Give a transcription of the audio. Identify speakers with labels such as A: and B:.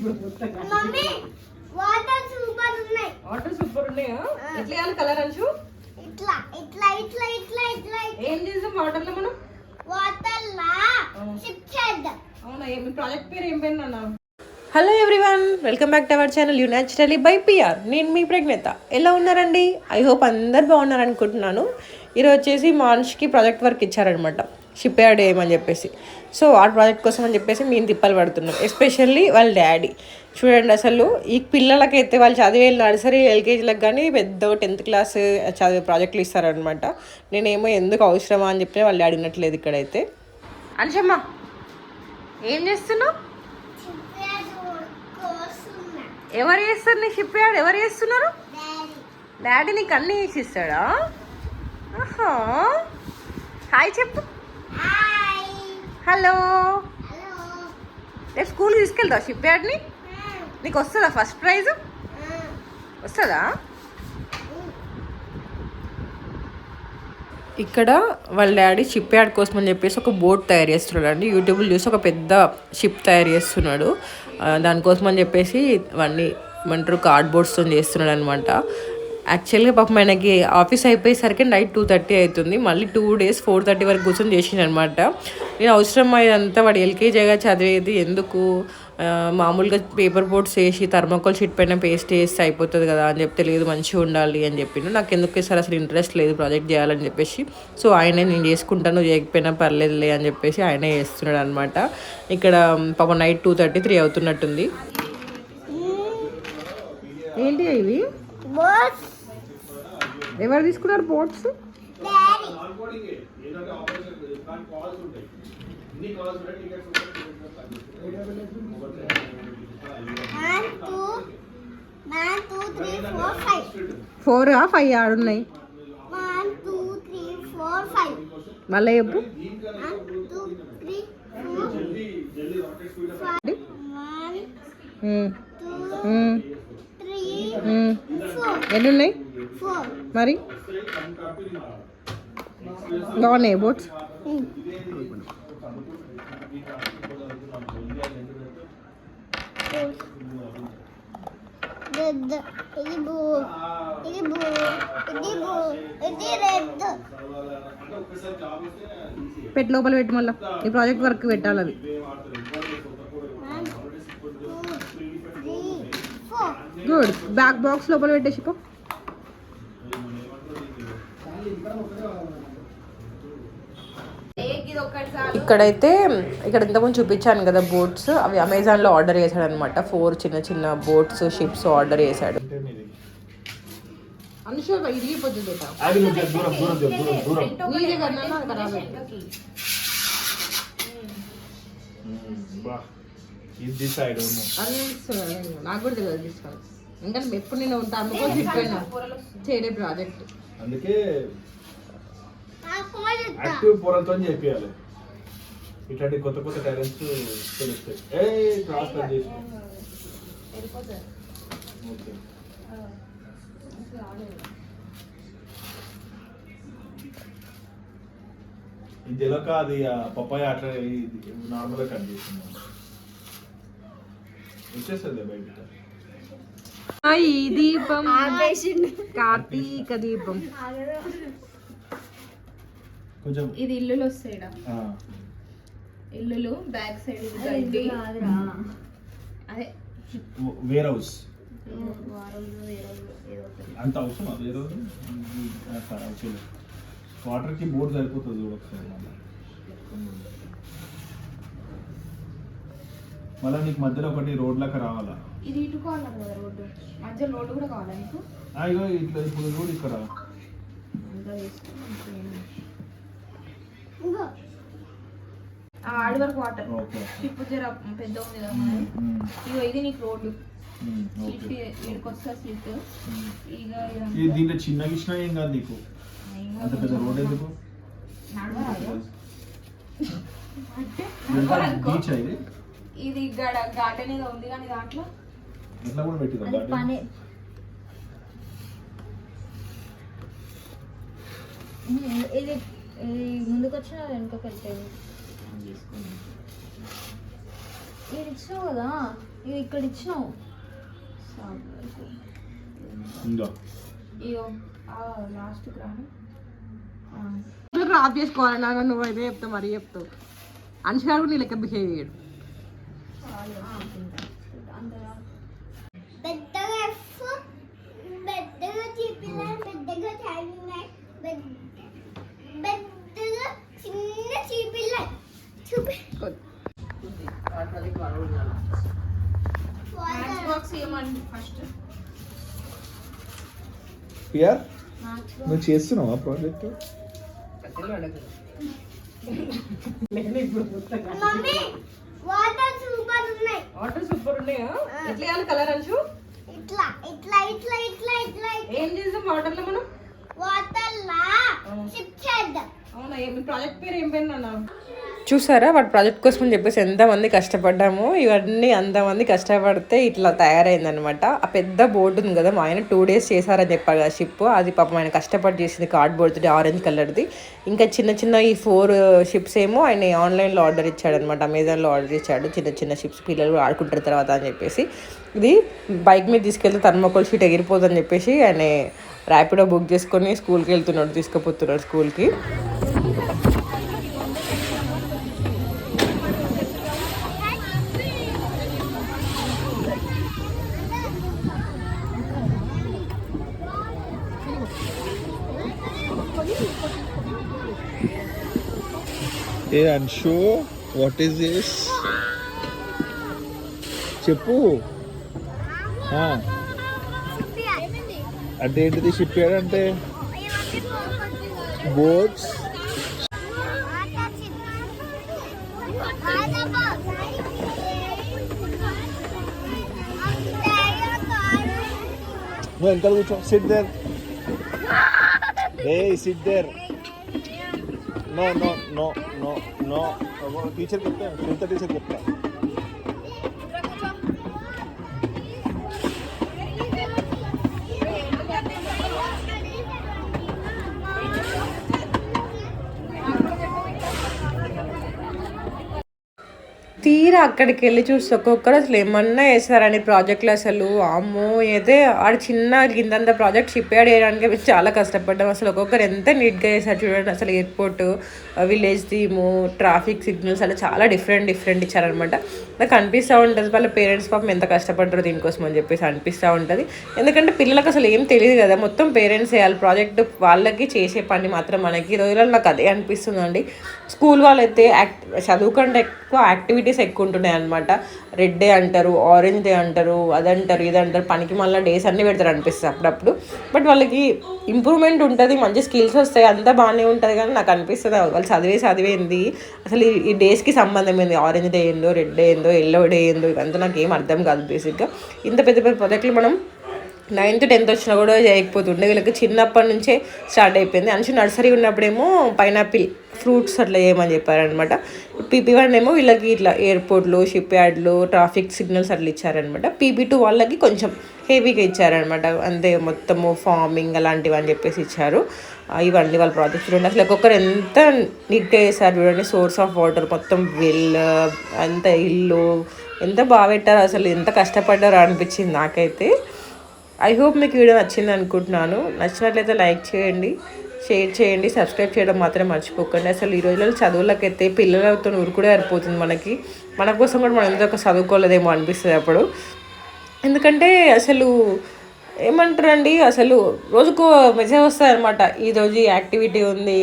A: Mummy water super ఉన్నాయి.
B: Water super ఉన్నాయా? ఎట్లా వేయాలి కలర్ అంచు?
A: ఇట్లా ఇట్లా ఇట్లా ఇట్లా ఇట్లా
B: ఏం చేద్దాం వాటర్ లో మనం?
A: వాటర్ లా షిప్ చేద్దాం.
B: అవునా? మీ ప్రాజెక్ట్ పేరు ఏం పేరు నాన్న? Hello everyone, welcome back to our channel you naturally by PR. నేను మీ ప్రజ్ఞత. ఎలా ఉన్నారండి? ఐ హోప్ అందరు బాగున్నారు అనుకుంటున్నాను. ఈరోజు వచ్చేసి మాన్ష్కి ప్రాజెక్ట్ వర్క్ ఇచ్చారనమాట, షిప్ యార్డ్ వేయమని చెప్పేసి. సో ఆ ప్రాజెక్ట్ కోసం అని చెప్పేసి మేము తిప్పలు పడుతున్నాం, ఎస్పెషల్లీ వాళ్ళ డాడీ. చూడండి, అసలు ఈ పిల్లలకైతే వాళ్ళు చదివే నర్సరీ ఎల్కేజీలకు కానీ పెద్ద 10th క్లాస్ చదివే ప్రాజెక్టులు ఇస్తారనమాట. నేనేమో ఎందుకు అవసరమా అని చెప్పి వాళ్ళు అడిగినట్లేదు ఇక్కడైతే. అనుషమ్మ, ఏం చేస్తున్నావు? ఎవరు చేస్తారు నీ షిప్ యార్డ్? ఎవరు చేస్తున్నారు? డాడీ నీకు అన్నీ చేసి ఇస్తాడా? హాయ్ చెప్పు. హలో. రేపు స్కూల్కి తీసుకెళ్తావు షిప్ యార్డ్ని? నీకు వస్తుందా ఫస్ట్ ప్రైజ్? వస్తుందా? ఇక్కడ వాళ్ళ డాడీ షిప్ యార్డ్ కోసం అని చెప్పేసి ఒక బోట్ తయారు చేస్తున్నాడు అండి. యూట్యూబ్లో చూసి ఒక పెద్ద షిప్ తయారు చేస్తున్నాడు. దానికోసం అని చెప్పేసి అవన్నీ ఏమంటారు కార్డ్బోర్డ్స్తో చేస్తున్నాడు అనమాట. యాక్చువల్గా పాపం ఆయనకి ఆఫీస్ అయిపోయేసరికి నైట్ 2:30 అవుతుంది. మళ్ళీ 2 days 4:30 వరకు కూర్చొని చేసిండు అనమాట. నేను అవసరం అయ్యేదంతా వాడు ఎల్కేజీగా చదివేది ఎందుకు, మామూలుగా పేపర్ బోర్డ్స్ వేసి థర్మాకోల్ షీట్ పైన పేస్ట్ చేస్తే అయిపోతుంది కదా అని చెప్తే, లేదు మంచిగా ఉండాలి అని చెప్పిండు. నాకు ఎందుకు వేసారు అసలు ఇంట్రెస్ట్ లేదు ప్రాజెక్ట్ చేయాలని చెప్పేసి. సో ఆయనే నేను చేసుకుంటాను, చేయకపోయినా పర్లేదులే అని చెప్పేసి ఆయనే చేస్తున్నాడు అనమాట. ఇక్కడ పాపం నైట్ 2:33 అవుతున్నట్టుంది. ఏంటి ఇవి? ఎవరు తీసుకున్నారు బోట్స్? ఫోర్ 5 ఆడున్నాయి. మళ్ళీ చెప్పు. ఎన్ని ఉన్నాయి మరి? బాగున్నాయి బోట్స్. పెట్టి లోపల పెట్టి మళ్ళీ ఈ ప్రాజెక్ట్ వర్క్ పెట్టాలి అవి. గుడ్. బ్యాక్ బాక్స్ లోపల పెట్టేసి పో. ఇక్కడైతే ఇక్కడ ఇంతకుముందు చూపించాను కదా బోట్స్, అవి అమెజాన్లో ఆర్డర్ చేశాడు అనమాట. 4 చిన్న చిన్న బోట్స్, షిప్స్ ఆర్డర్ చేశాడు. నాకు కూడా తెలియదు తీసుకోవాలి, ఇంకా ఎప్పుడు నేను అమ్ముకొని చెప్పాను చేయడే ప్రాజెక్ట్.
C: అందుకే యాక్టివ్ పొరలతో చెప్పాలి, ఇట్లాంటి కొత్త కొత్త టాలెంట్స్ తెలుస్తాయి. క్రాస్ కట్ చేసి ఇది తెలియక అది పప్పాయ అట్లా నార్మల్గా కట్ చేస్తున్నాను, వచ్చేస్తుంది బయట.
B: ఈ దీపం కార్తీక దీపం.
C: కొంచెం
D: ఇది ఇల్లులు వస్తాయి, ఇల్లులు బ్యాక్ సైడ్ గడ్డి, అదే
C: వేర్ హౌస్ అంత అవసరం. వేరే వాటర్ కి బోర్డు సరిపోతుంది ఒకసారి. మళ్ళీ నీకు మధ్యలో ఒకటి రోడ్ లాగా రావాలా?
D: ఇది ఇటుకోవాలి కదా రోడ్డు, మధ్యలో రోడ్డు కూడా కావాలా నీకు?
C: ఇగో ఇట్లా ఇప్పుడు రోడ్ ఇక్కడ
D: ఆడి వరకు వాటర్ ఇప్పుడు జర పెద్ద ఉంది కదా. ఇగో ఇది నీకు రోడ్డు, ఇక్కడికి వస్తా స్లిప్. ఇక
C: దీంట్లో చిన్నగా ఇచ్చినా ఏం కాదు నీకు, అంత పెద్ద రోడ్ ఎందుకు? బీచ్ ఇది,
D: ఇది గార్డెన్ ఏదో ఉంది కానీ దాంట్లో
C: ఎట్లా కూడా పెట్టింది.
A: ఇది ముందుకు వచ్చిన వెనుకకి వెళ్తాయి. మీరు ఇచ్చినావు కదా ఇవి ఇక్కడ ఇచ్చినావు.
C: ఇందో
D: ఇగో లాస్ట్ రాను
B: ఆఫ్ చేసుకోవాలన్నా నువ్వు అయితే చెప్తావు మరీ చెప్తావు. అనుష్క నీ లెక్క బిహేవ్ చేయడు.
A: పెద్దగా ఎఫ్, పెద్దగా చీపిల్లా, పెద్దగా చావింగ్, పెద్దగా చిన్న చీపిల్లా చూపి.
D: Box ఇవ్వమండి first.
C: పియర్ నువ్వు చేస్తున్నావా ప్రాజెక్ట్?
A: మమ్మీ వాటర్ సూపర్ ఉన్నాయి.
B: వాటర్ సూపర్ ఉన్నాయా? ఎట్లా వేయాలి కలర్ అంచు?
A: ఇట్లా ఇట్లా ఇట్లా ఇట్లా ఇట్లా
B: ఏం చేద్దాం వాటర్ లో మనం?
A: వాటర్ లా షిప్ చేద్దాం.
B: అవునా? మీ ప్రాజెక్ట్ పేరు ఏం పేరు అన్నా? చూసారా వాటి ప్రాజెక్ట్ కోసం అని చెప్పేసి ఎంతమంది కష్టపడ్డాము. ఇవన్నీ అంతమంది కష్టపడితే ఇట్లా తయారైందనమాట. ఆ పెద్ద బోర్డు ఉంది కదా, మా ఆయన 2 days చేశారని చెప్పారు కదా షిప్. అది పాపం ఆయన కష్టపడి చేసింది కార్డ్బోర్డ్ది, ఆరెంజ్ కలర్ది. ఇంకా చిన్న చిన్న ఈ 4 షిప్స్ ఏమో ఆయన ఆన్లైన్లో ఆర్డర్ ఇచ్చాడనమాట, అమెజాన్లో ఆర్డర్ ఇచ్చాడు. చిన్న చిన్న షిప్స్ పిల్లలు ఆడుకుంటారు తర్వాత అని చెప్పేసి. ఇది బైక్ మీద తీసుకెళ్తే థర్మోకోల్ షీట్ ఎగిరిపోతుందని చెప్పేసి ఆయన ర్యాపిడో బుక్ చేసుకొని స్కూల్కి వెళ్తున్నాడు, తీసుకుపోతున్నాడు స్కూల్కి.
C: ఏ అన్షు వాట్ ఈస్ దిస్? చెప్పు. అంటే ఏంటిది షిప్ యార్డ్ అంటే? బోట్స్. నువ్వు వెనకాల కూర్చో. Sit there. ఏ sit there. No no no no no. Teacher చెప్తా, సునీత టీచర్ చెప్తా.
B: తీరా అక్కడికి వెళ్ళి చూస్తే ఒక్కొక్కరు అసలు ఏమన్నా వేస్తారని ప్రాజెక్టులు అసలు అమ్మో. అయితే ఆడ చిన్న గిందంత ప్రాజెక్ట్ షిప్ యార్డ్ చేయడానికి చాలా కష్టపడ్డాం. అసలు ఒక్కొక్కరు ఎంత నీట్గా చేశారు చూడండి. అసలు airport, village theme, traffic signals అలా చాలా డిఫరెంట్ ఇచ్చారనమాట. నాకు అనిపిస్తూ ఉంటుంది వాళ్ళ పేరెంట్స్ పాపం ఎంత కష్టపడ్డారు దీనికోసం అని చెప్పేసి అనిపిస్తూ ఉంటుంది. ఎందుకంటే పిల్లలకు అసలు ఏం తెలియదు కదా, మొత్తం పేరెంట్స్ చేయాలి ప్రాజెక్ట్, వాళ్ళకి చేసే పని మాత్రం మనకి. ఈ రోజుల్లో నాకు అదే అనిపిస్తుందండి. స్కూల్ వాళ్ళైతే చదువు కంటే ఎక్కువ యాక్టివిటీస్ ఎక్కువ ఉంటున్నాయి అనమాట. రెడ్ డే అంటారు, ఆరెంజ్ డే అంటారు, అదంటారు ఇదంటారు, పనికి మళ్ళీ డేస్ అన్నీ పెడతారు అనిపిస్తుంది అప్పుడప్పుడు. బట్ వాళ్ళకి ఇంప్రూవ్మెంట్ ఉంటుంది, మంచి స్కిల్స్ వస్తాయి, అంతా బాగానే ఉంటుంది. కానీ నాకు అనిపిస్తుంది వాళ్ళు చదివేంది అసలు ఈ డేస్కి సంబంధం ఏంది, ఆరెంజ్ డే ఏందో, రెడ్ డే ఏందో, ఎల్లో డే ఏందో, ఇదంతా నాకు ఏం అర్థం కాదు బేసిక్గా. ఇంత పెద్ద పెద్ద ప్రాజెక్టులు మనం 9th 10th వచ్చినా కూడా చేయకపోతుండే, వీళ్ళకి చిన్నప్పటి నుంచే స్టార్ట్ అయిపోయింది. అనుషు నర్సరీ ఉన్నప్పుడేమో పైనాపిల్ ఫ్రూట్స్ అట్లా చేయమని చెప్పారనమాట. PP1 ఏమో వీళ్ళకి ఇట్లా ఎయిర్పోర్ట్లు, షిప్ యార్డ్లు, ట్రాఫిక్ సిగ్నల్స్ అట్లా ఇచ్చారనమాట. PP2 వాళ్ళకి కొంచెం హెవీగా ఇచ్చారనమాట, అంతే మొత్తము ఫార్మింగ్ అలాంటివి అని చెప్పేసి ఇచ్చారు. ఇవన్నీ వాళ్ళ ప్రాజెక్ట్స్ చూడండి. అసలు ఒక్కొక్కరు ఎంత నీట్గా చేశారు చూడండి. సోర్స్ ఆఫ్ వాటర్, మొత్తం అంత ఇల్లు ఎంత బాగా పెట్టారు, అసలు ఎంత కష్టపడ్డారో అనిపించింది నాకైతే. ఐ హోప్ మీకు వీడియో నచ్చింది అనుకుంటున్నాను. నచ్చినట్లయితే లైక్ చేయండి, షేర్ చేయండి, సబ్స్క్రైబ్ చేయడం మాత్రం మర్చిపోకండి. అసలు ఈ రోజుల్లో చదువులకైతే పిల్లలతో ఊరు కూడా సరిపోతుంది మనకి. మన కోసం కూడా మనం ఎంతో చదువుకోలేదేమో అనిపిస్తుంది అప్పుడు. ఎందుకంటే అసలు ఏమంటారండి, అసలు రోజుకో మెసేజ్ వస్తుంది అనమాట, ఈరోజు యాక్టివిటీ ఉంది,